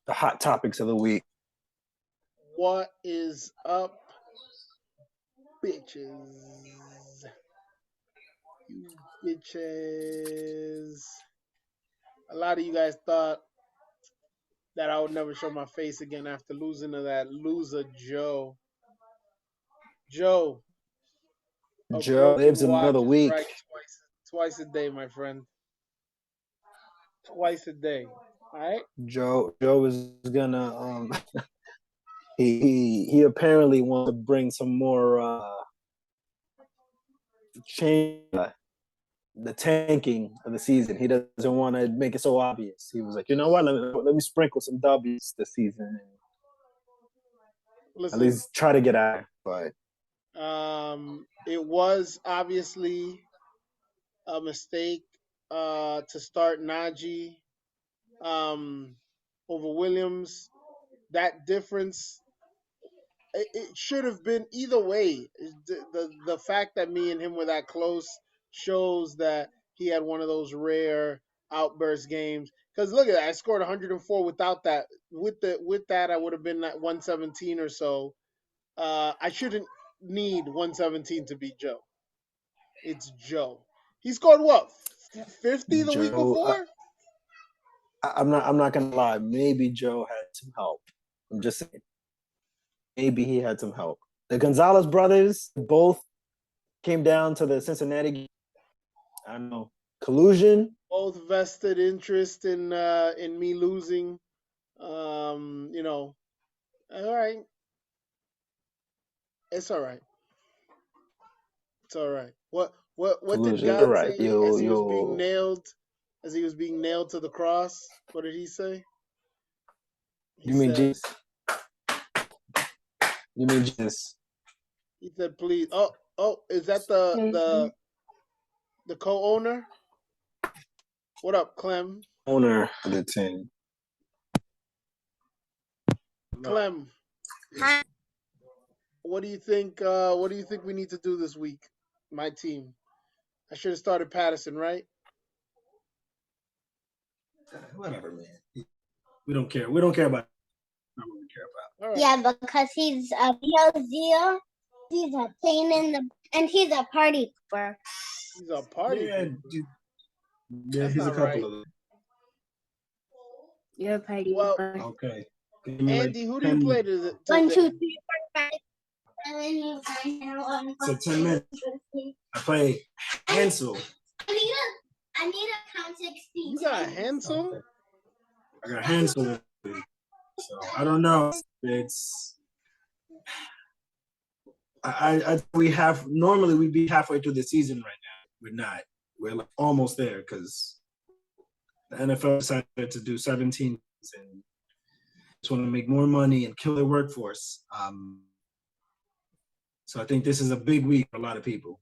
the hot topics of the week. What is up, bitches? You bitches. A lot of you guys thought that I would never show my face again after losing to that loser Joe. Joe, a Joe bro you lives watch another is week. right twice a day, my friend. Twice a day. All right. Joe is gonna he apparently wants to bring some more change the tanking of the season. He doesn't want to make it so obvious. He was like, you know what? Let me sprinkle some W's this season and at Listen, least try to get out. But it was obviously a mistake to start Najee over Williams. That difference, it should have been either way. The fact that me and him were that close shows that he had one of those rare outburst games. Because look at that, I scored 104 without that. With that, I would have been at 117 or so. I shouldn't need 117 to beat Joe. It's Joe. He scored what? 50 the week Joe, before? I'm not gonna lie. Maybe Joe had some help. I'm just saying. Maybe he had some help. The Gonzalez brothers both came down to the Cincinnati game. I don't know, collusion. Both vested interest in me losing. You know, all right. It's all right. It's all right. What did Collusion. You're God right. say as he was being You nailed? As he was being nailed to the cross, what did he say? He you mean said, Jesus? You mean Jesus? he said, please. Oh, is that the co-owner? What up, Clem? Owner of the team. Clem. Hi. What do you think? What do you think we need to do this week? My team. I should have started Patterson, right? Whatever, man. We don't care. We don't care about. Not what we care about. All right. Yeah, because he's a real deal. He's a pain in the and he's a party pooper. He's a party. Yeah, That's he's a not couple right. of them. You're a party Well, pooper. Okay. Andy, who do you play to? 1, 2, 3, 4, 5, 7, 8, 9, 10, 11, 12, So 10 minutes. I play Hansel. I need to count 16. You got Hansel? Okay. I got Hansel. So I don't know. It's normally we'd be halfway through the season right now. We're not. We're like almost there because the NFL decided to do 17 and just want to make more money and kill their workforce. So I think this is a big week for a lot of people,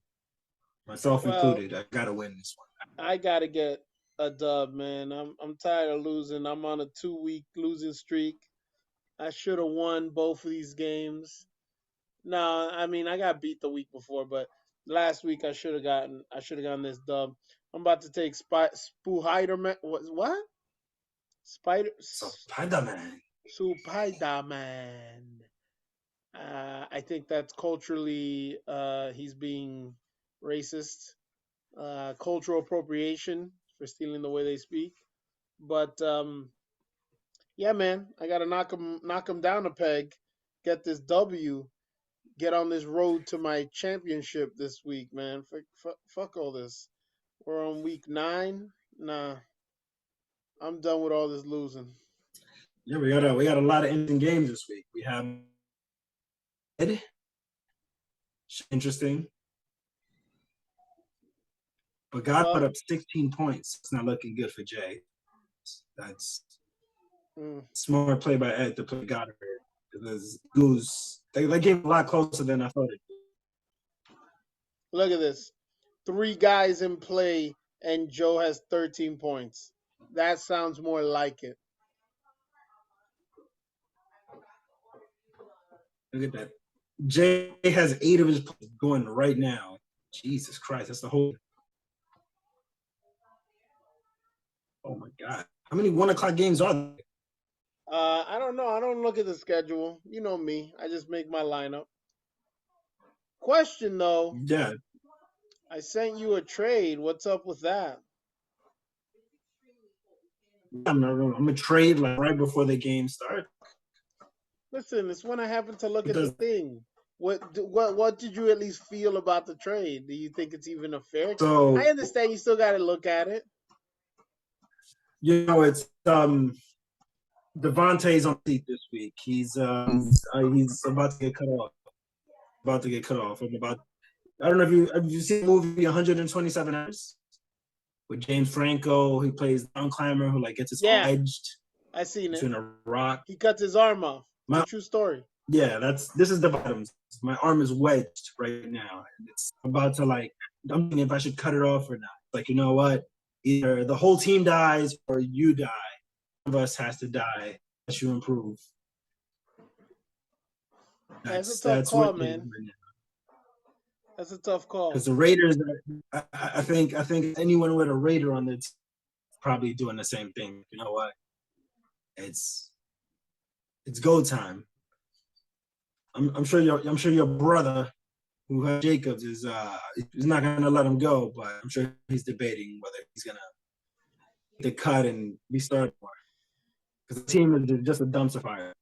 myself included. I gotta win this one. I gotta get a dub, man. I'm tired of losing. I'm on a 2-week losing streak. I should have won both of these games. No, I mean I got beat the week before, but last week I should have gotten this dub. I'm about to take Spider-Man. What? Spider-Man. Spider-Man. I think that's culturally he's being racist. Cultural appropriation for stealing the way they speak. But yeah, man, I gotta knock him down a peg, get this W, get on this road to my championship this week, man. Fuck all this. We're on week 9. Nah, I'm done with all this losing. Yeah, we got a lot of interesting games this week. We have interesting. But God put up 16 points. It's not looking good for Jay. That's smart play by Ed to play Goddard. Because Goose, they gave a lot closer than I thought it did. Look at this. 3 guys in play, and Joe has 13 points. That sounds more like it. Look at that. Jay has 8 of his plays going right now. Jesus Christ, that's the whole. Oh my God. How many 1 o'clock games are there? I don't know. I don't look at the schedule. You know me. I just make my lineup. Question though, Yeah, I sent you a trade. What's up with that? I'm gonna trade like right before the game starts. Listen, it's when I happen to look at the Because thing. What did you at least feel about the trade? Do you think it's even a fair? so I understand you still got to look at it. it's Devontae's on seat this week. He's about to get cut off. About to get cut off. I don't know if you seen the movie 127 Hours with James Franco. He plays down climber who like gets his arm Yeah, wedged I seen it. between a rock. He cuts his arm off. It's My, a true story. yeah, this is the bottoms. My arm is wedged right now. And it's about to like I'm thinking if I should cut it off or not. Like, you know what? Either the whole team dies or you die. One of us has to die unless you improve. That's a tough call, what it is man. right now. That's a tough call. Because the Raiders, I think anyone with a Raider on their team is probably doing the same thing. You know what? It's go time. I'm sure your brother who has Jacobs is not gonna let him go, but I'm sure he's debating whether he's gonna the cut and restart more. Because the team is just a dumpster fire.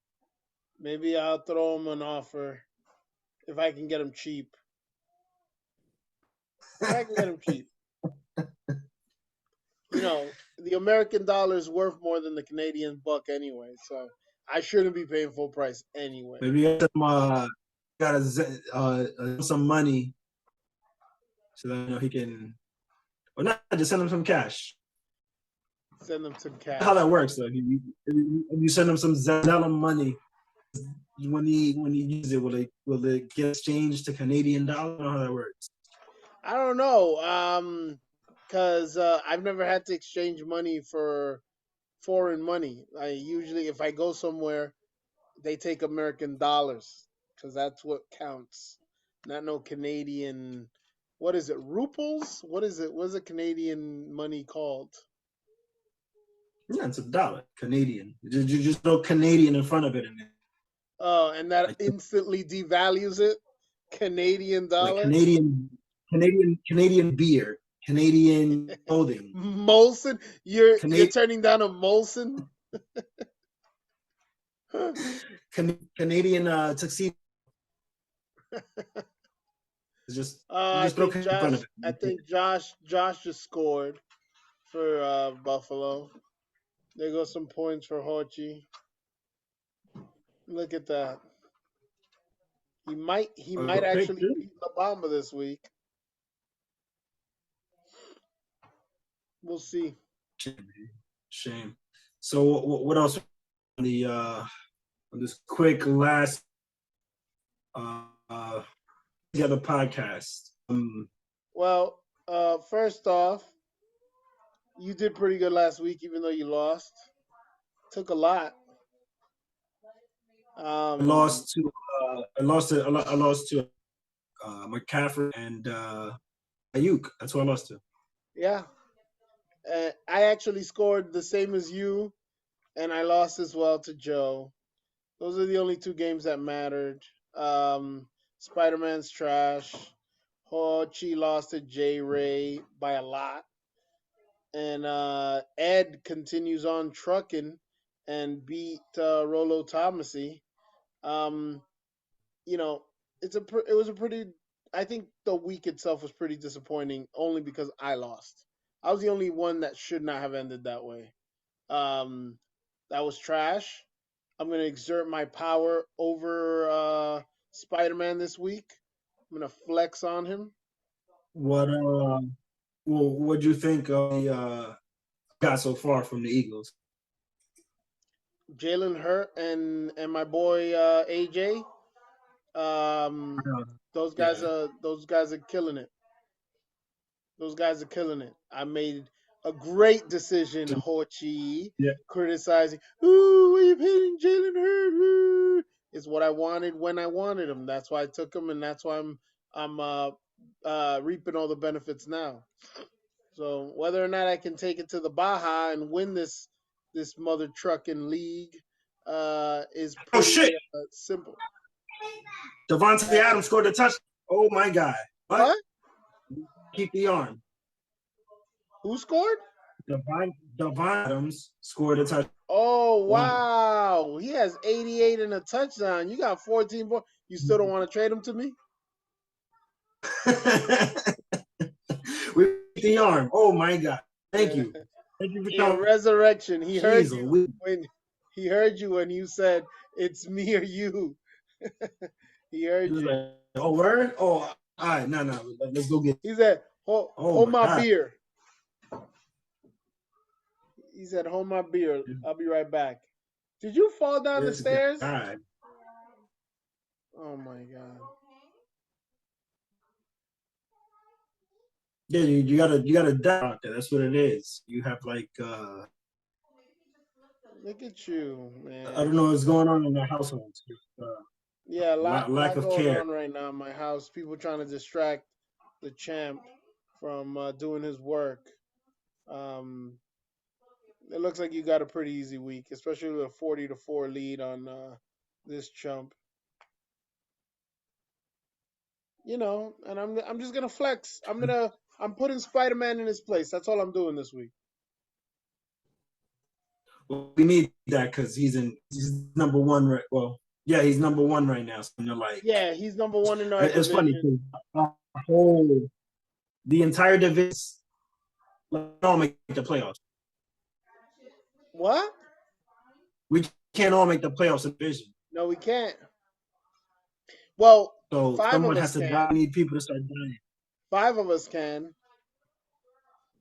Maybe I'll throw him an offer if I can get him cheap. If I can get him cheap. You know, the American dollar is worth more than the Canadian buck anyway, so I shouldn't be paying full price anyway. Maybe you got some money so that he can, or not, just send him some cash. Send them some cash. How that works though? You send him some Zella money. When he uses it, will it get exchanged to Canadian dollar? I don't know how that works. I don't know, because I've never had to exchange money for foreign money. I usually, if I go somewhere, they take American dollars because that's what counts, not no Canadian. What is it? Ruples? What is it? What's a Canadian money called? Yeah, it's $1, Canadian. You just throw Canadian in front of it, and Oh, and that instantly devalues it. Canadian dollar. Like Canadian beer, Canadian clothing. Molson, you're turning down a Molson. Canadian tuxedo. It's just I think Josh just scored for Buffalo. There goes some points for Hochi. Look at that. He might actually beat La Bamba this week. We'll see. Shame. So what else on the on this quick last together podcast? Well, first off, you did pretty good last week, even though you lost. Took a lot. I lost to McCaffrey and Ayuk. That's who I lost to. Yeah. I actually scored the same as you, and I lost as well to Joe. Those are the only two games that mattered. Spider-Man's trash. Hochi lost to J-Ray by a lot. And Ed continues on trucking and beat Rolo Thomasy. You know, it was a pretty. I think the week itself was pretty disappointing, only because I lost. I was the only one that should not have ended that way. That was trash. I'm gonna exert my power over Spider-Man this week. I'm gonna flex on him. What'd you think of the got so far from the Eagles? Jalen Hurt and my boy AJ. Those guys are killing it. Those guys are killing it. I made a great decision, Hochi. Yeah. Criticizing, ooh, we've hitting Jalen Hurt. Ooh. Is what I wanted when I wanted him. That's why I took him, and that's why I'm reaping all the benefits now. So whether or not I can take it to the Baja and win this mother trucking league, is Oh, pretty shit. simple. Devontae Adams scored a touchdown. Oh my God! What? Keep the arm. Who scored? Devon Adams scored a touchdown. Oh, wow. He has 88 and a touchdown. You got 14 points. You still don't want to trade him to me? With the arm. Oh my God! Thank you. Thank you for Yeah, showing. resurrection. He heard Jeez, you when he heard you when you said it's me or you. He heard He was you. like, "Oh, word? Oh, all right. No. Let's go get." He said, hold Oh my God. beer. He said, hold my beer. I'll be right back. Did you fall down the This stairs? guy. Oh my God. Yeah, you gotta die out there. That's what it is. You have like Look at you, I man. don't know what's going on in the household. Yeah, a lack lot of going care. on right now in my house. People trying to distract the champ from doing his work. It looks like you got a pretty easy week, especially with a 40-4 lead on this chump. You know, and I'm just gonna flex. I'm putting Spider-Man in his place. That's all I'm doing this week. Well, we need that because he's number one. Right? Well, yeah, he's number one right now. So you're like, Yeah, he's number one in our it's funny division. because the entire division all make the playoffs. What? We can't all make the playoffs in the division. No, we can't. Well, So 5 of someone us has to can. die. We need people to start dying. 5 of us can.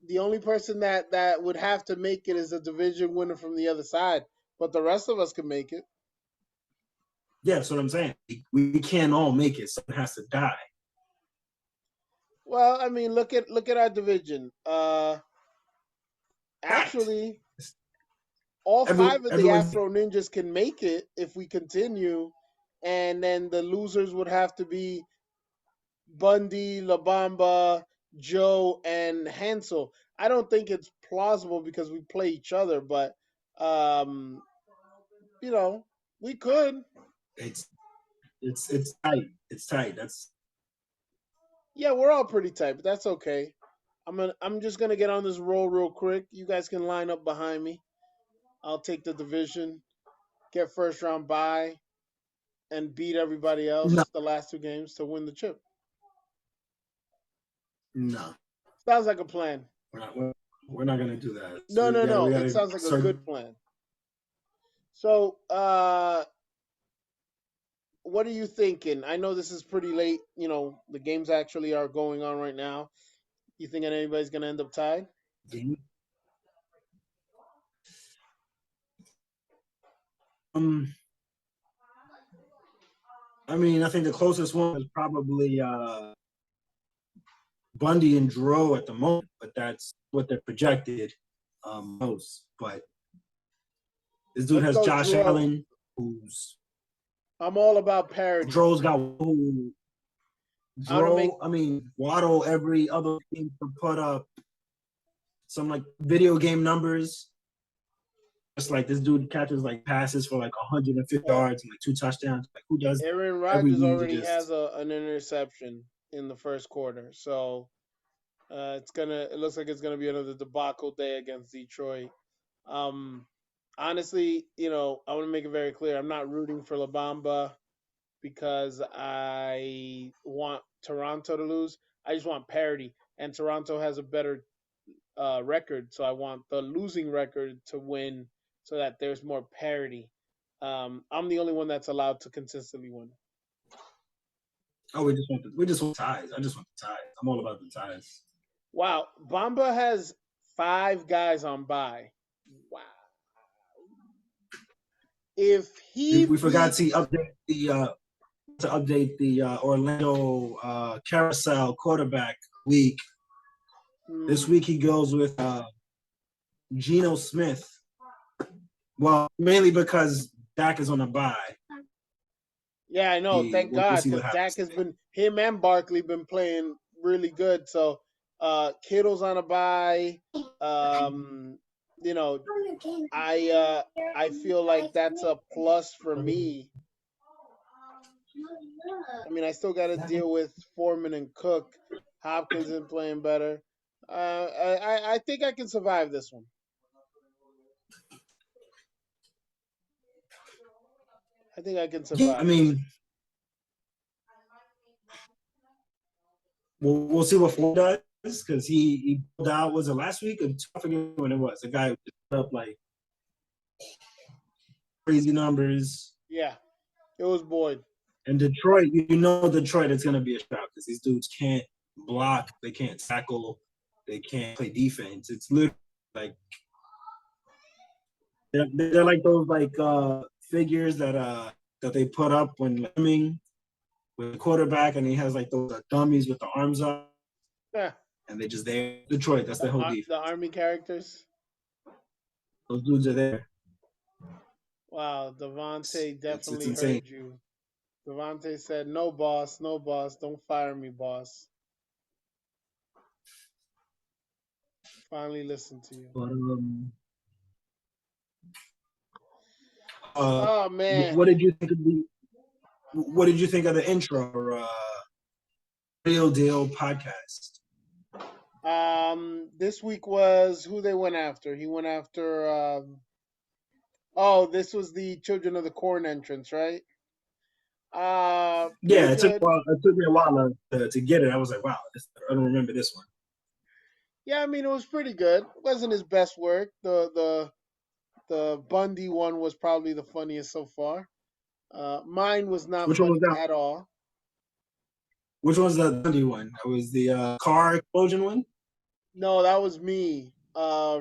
The only person that would have to make it is a division winner from the other side, but the rest of us can make it. Yeah, that's what I'm saying. We can't all make it. Someone has to die. Well, I mean, look at our division. Actually, all 5 of the Afro Ninjas can make it if we continue, and then the losers would have to be Bundy, La Bamba, Joe, and Hansel. I don't think it's plausible because we play each other, but you know, we could. It's tight. It's tight. Yeah, we're all pretty tight, but that's okay. I'm just gonna get on this roll real quick. You guys can line up behind me. I'll take the division, get first round bye, and beat everybody else the last 2 games to win the chip. No. Sounds like a plan. We're not gonna do that. No. It sounds like a good plan. So, what are you thinking? I know this is pretty late. You know, the games actually are going on right now. You think anybody's gonna end up tied? I mean, I think the closest one is probably Bundy and Dro at the moment, but that's what they're projected most. But this dude has Josh Allen, who's I'm all about parity. Dro's got Waddle every other team to put up some like video game numbers. It's like this dude catches like passes for like 150 yards and like 2 touchdowns. Like who does? Aaron Rodgers already has an interception in the first quarter, so it looks like it's gonna be another debacle day against Detroit. Honestly, you know, I want to make it very clear. I'm not rooting for La Bamba because I want Toronto to lose. I just want parity, and Toronto has a better record, so I want the losing record to win, so that there's more parity. I'm the only one that's allowed to consistently win. Oh, we just want ties. I just want the ties. I'm all about the ties. Wow, Bamba has 5 guys on bye. Wow. If we forgot to update the Orlando carousel quarterback week. This week he goes with Geno Smith. Well, mainly because Dak is on a bye. Yeah, I know. Thank God, because Dak has been, him and Barkley been playing really good. So Kittle's on a bye. you know, I feel like that's a plus for me. I mean, I still got to deal with Foreman and Cook. Hopkins isn't playing better. I think I can survive this one. I think I can Yeah, I survive. mean, we'll see what Ford does because he pulled out. Was it last week? I forget when it was. The guy put up like crazy numbers. Yeah, it was Boyd. And Detroit, you know, Detroit is going to be a shot because these dudes can't block, they can't tackle, they can't play defense. It's literally like they're like those like figures that they put up when lemming with the quarterback, and he has like those dummies with the arms up, Yeah, and they just there. Detroit, that's the whole defense. the Army characters. Those dudes are there. Wow, Devontae It's definitely insane. heard you. Devontae said, "No, boss, no, boss. Don't fire me, boss." Finally listened to you. But Oh man. what did you think of the what did you think of the intro or Real Deal podcast? This week was who they went after. He went after. Oh, this was the Children of the Corn entrance, right? Yeah, Pretty good. it took me a while to get it. I was like, wow, I don't remember this one. Yeah, I mean it was pretty good. It wasn't his best work. The Bundy one was probably the funniest so far. Mine was not Which one funny was that? at all. Which one was the Dundee one? That was the car explosion one? No, that was me.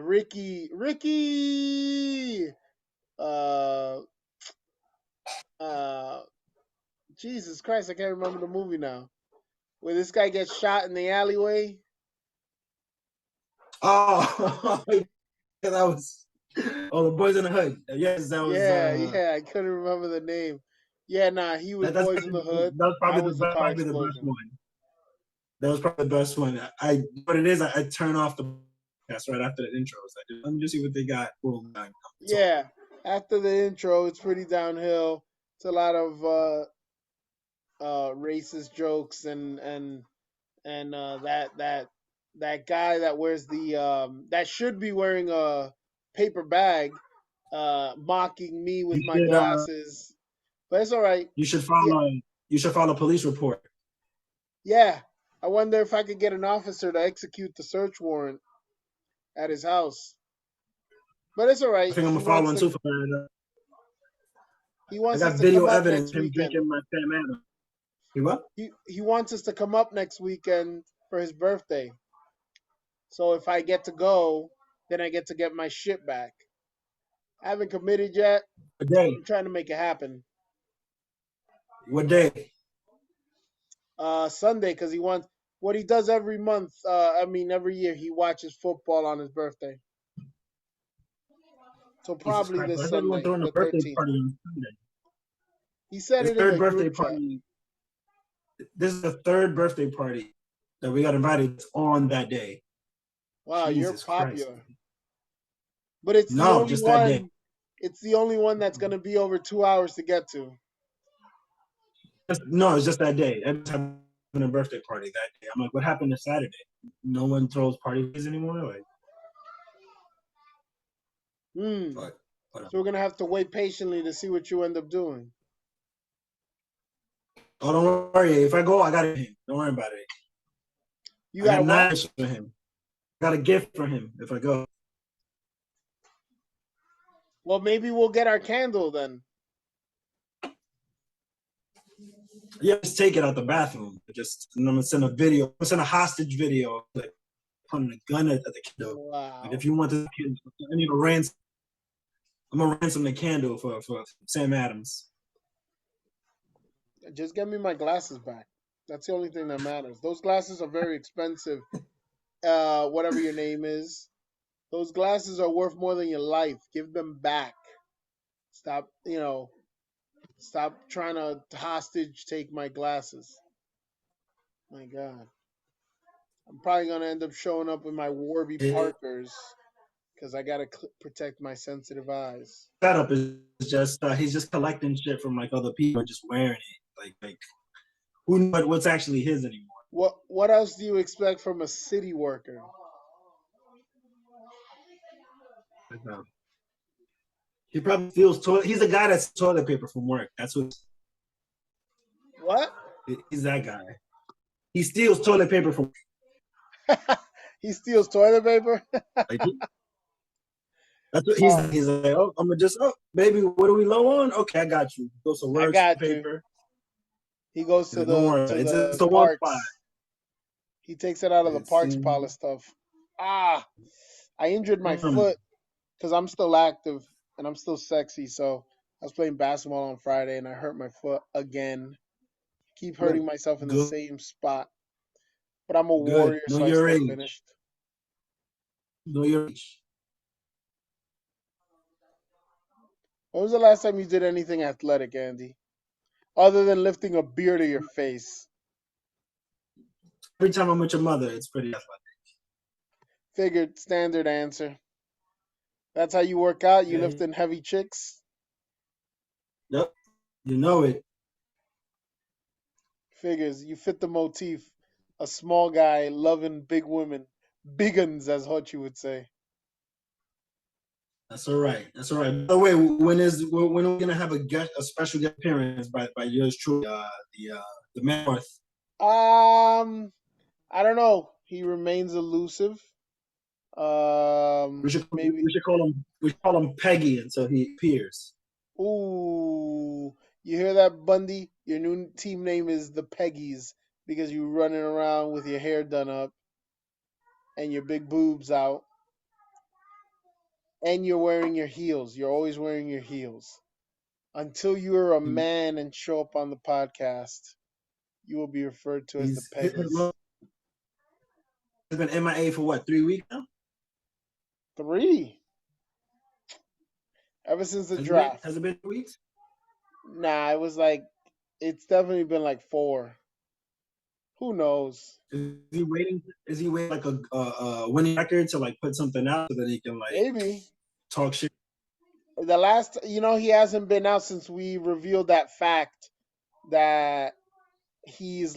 Ricky, uh, uh, Jesus Christ, I can't remember the movie now. Where this guy gets shot in the alleyway. Oh, that was the Boys in the Hood. Yes, that was. Yeah, I couldn't remember the name. Yeah, nah, he was Boys in the Hood. That's I was the car probably the best explosion. one. That was probably the best one. What it is, I turn off the podcast right after the intro. It's like, let me just see what they got. Yeah, after the intro, it's pretty downhill. It's a lot of racist jokes and that guy that wears the that should be wearing a paper bag mocking me with my glasses. But it's all right. You should file a police report. Yeah. I wonder if I could get an officer to execute the search warrant at his house. But it's all right. I think I'm gonna file one too for that. He wants I us got to video come up evidence next him weekend. drinking my Sam Adams. You what? He wants us to come up next weekend for his birthday. So if I get to go, then I get to get my shit back. I haven't committed yet. What day? I'm trying to make it happen. What day? Sunday, because he wants what he does every month. Every year he watches football on his birthday. So probably this Sunday, the 13th. Party on Sunday. He said His it in third the birthday group chat. party. This is the third birthday party that we got invited on that day. Wow, Jesus you're popular. Christ. But it's the only just that day. one. It's the only one that's gonna be over 2 hours to get to. No, it's just that day. Every time having a birthday party that day. I'm like, what happened to Saturday? No one throws parties anymore. Like, So we're gonna have to wait patiently to see what you end up doing. oh, don't worry. If I go, I got it. Don't worry about it. You got nice for him. I got a gift for him if I go. Well, maybe we'll get our candle then. Yeah, just take it out the bathroom. I'm gonna send a video. I'm gonna send a hostage video, like pointing a gun at the candle. Wow. Like if you want this candle, I need a ransom. I'm gonna ransom the candle for Sam Adams. Just get me my glasses back. That's the only thing that matters. Those glasses are very expensive. Whatever your name is, those glasses are worth more than your life. Give them back. Stop trying to hostage take my glasses. My God. I'm probably going to end up showing up with my Warby Parkers because I gotta protect my sensitive eyes. Setup is just he's just collecting shit from like other people and just wearing it. Like who knows what's actually his anymore? What else do you expect from a city worker? Like, he probably steals toilet. He's a guy that's toilet paper from work. That's what What? he's that guy. He steals toilet paper from He steals toilet paper. like, that's what Oh. he's like, oh, I'm gonna just baby, what are we low on? Okay, I got you. Go some I work got you. paper. He goes to Don't worry, the it's just the one parks. spot. He takes it out of the It's- parks pile of stuff. I injured my foot because I'm still active and I'm still sexy. So I was playing basketball on Friday and I hurt my foot again. Keep hurting myself in the Good. same spot. But I'm a Good. warrior, Know so I your still age. finished. Know your age. When was the last time you did anything athletic, Andy? Other than lifting a beer to your face. Every time I'm with your mother, it's pretty athletic. Figured, standard answer. That's how you work out? You Yeah. lifting heavy chicks? Yep. You know it. Figures, you fit the motif. A small guy loving big women. Biggins, as Hochi would say. That's all right. That's all right. By the way, when are we gonna have a special guest appearance by yours truly, the man North? I don't know. He remains elusive. We should Maybe. we should call him Peggy until he appears. Ooh, you hear that, Bundy? Your new team name is the Peggies because you running around with your hair done up and your big boobs out, and you're wearing your heels. You're always wearing your heels. Until you're a man and show up on the podcast, you will be referred to as the Peggies. He's been MIA for what, 3 weeks now? 3. Ever since the draft. Has it been 3 weeks? Nah, it was like, it's definitely been like 4. Who knows? Is he waiting? Is he waiting like a winning record to like put something out so that he can like Maybe. talk shit? The last, he hasn't been out since we revealed that fact that he's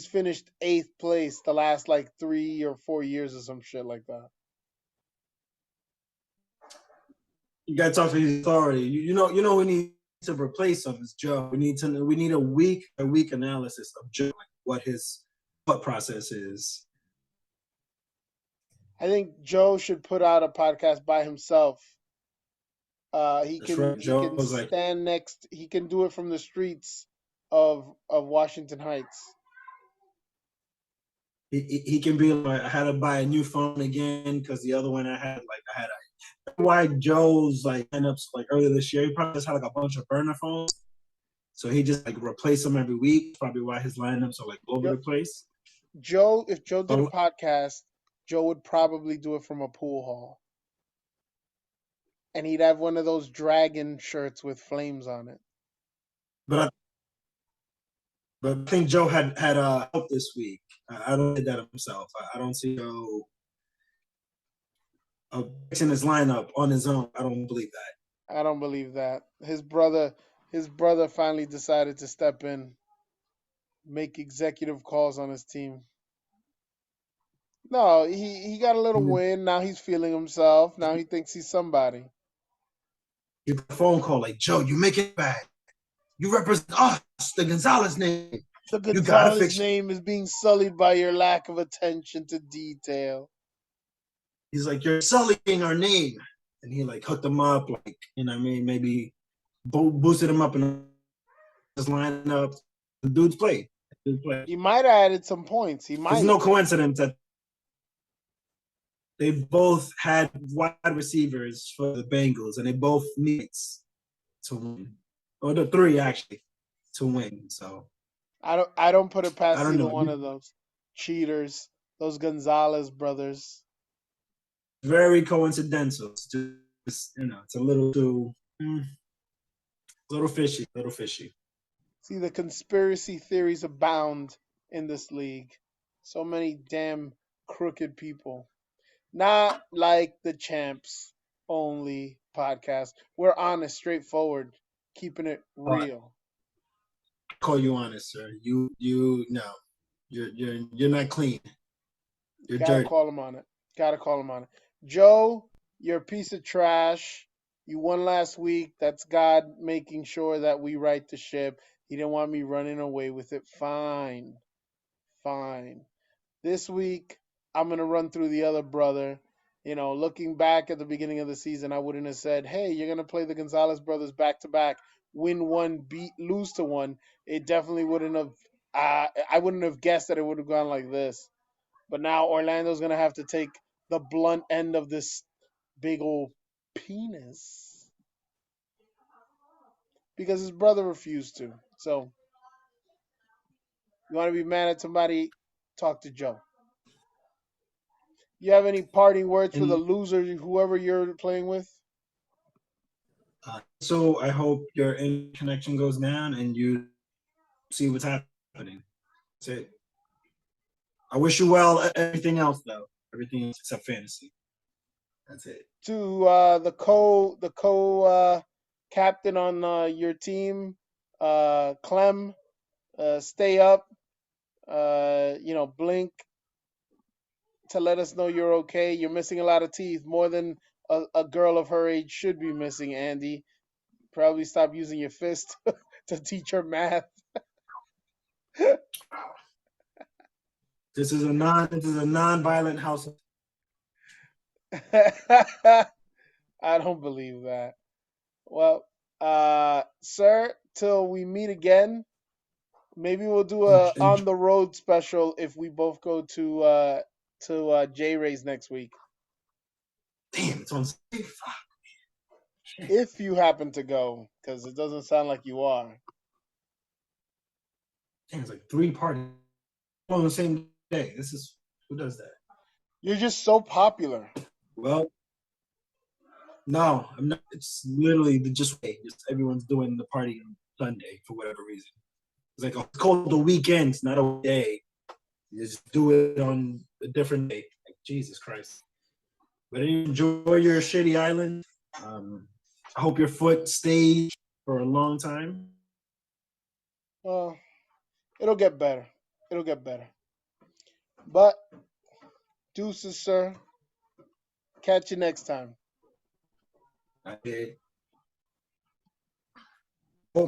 finished 8th place the last like 3 or 4 years or some shit like that. You gotta talk to his authority. You know we need to replace him is Joe. We need a week analysis of Joe, like what his thought process is. I think Joe should put out a podcast by himself. He That's can right. Joe was like, stand next. He can do it from the streets of Washington Heights. he can be like, I had to buy a new phone again because the other one I had why Joe's like lineups like earlier this year, he probably just had like a bunch of burner phones. So he just like replace them every week. Probably why his lineups are like all over the place. If Joe did a podcast, Joe would probably do it from a pool hall. And he'd have one of those dragon shirts with flames on it. But I think Joe had help this week. I don't think that himself. I don't see Joe fixing his lineup on his own. I don't believe that. I don't believe that. His brother finally decided to step in, make executive calls on his team. No, he got a little win. Now he's feeling himself. Now he thinks he's somebody. You get a phone call like, Joe, you make it back. You represent us, the Gonzalez name. The Gonzalez name is being sullied by your lack of attention to detail. He's like, you're sullying our name. And he like hooked him up, like, maybe boosted him up in his lineup. The dude's played. He might have added some points. There's no coincidence that they both had wide receivers for the Bengals, and they both needs to win, or the 3 actually to win. So I don't put it past either one of those cheaters, those Gonzalez brothers. Very coincidental. It's just, it's a little too, little fishy. See, the conspiracy theories abound in this league. So many damn crooked people. Not like the Champs Only podcast. We're honest, straightforward, keeping it real. Call you honest, sir. You no, you're not clean. You're Gotta dirty. call him on it. Gotta call him on it. Joe, you're a piece of trash. You won last week. That's God making sure that we right the ship. He didn't want me running away with it. Fine. Fine. This week, I'm going to run through the other brother. You know, looking back at the beginning of the season, I wouldn't have said, hey, you're going to play the Gonzalez brothers back to back, win one, lose to one. It definitely wouldn't have, I wouldn't have guessed that it would have gone like this. But now Orlando's going to have to take the blunt end of this big old penis because his brother refused to. So, you want to be mad at somebody, talk to Joe. You have any parting words for the And loser, whoever you're playing with? so I hope your internet connection goes down and you see what's happening. That's it. I wish you well. Everything else though, everything else except fantasy. That's it. To the captain on your team, Clem, stay up. Blink to let us know you're okay. You're missing a lot of teeth, more than a girl of her age should be missing. Andy, probably stop using your fist to teach her math. This is a non-violent house. I don't believe that. Well, sir, till we meet again, maybe we'll do a on the road special if we both go to J Rays next week. Damn, it's on. If you happen to go, because it doesn't sound like you are. Damn, it's like 3 parties on the same day. This is who does that? You're just so popular. Well, no, I'm not. It's literally just everyone's doing the party on Sunday for whatever reason. It's like it's called the weekends, not a day. You just do it on a different day. Like Jesus Christ. But enjoy your shitty island. I hope your foot stays for a long time. It'll get better. It'll get better. But deuces, sir. Catch you next time. I did.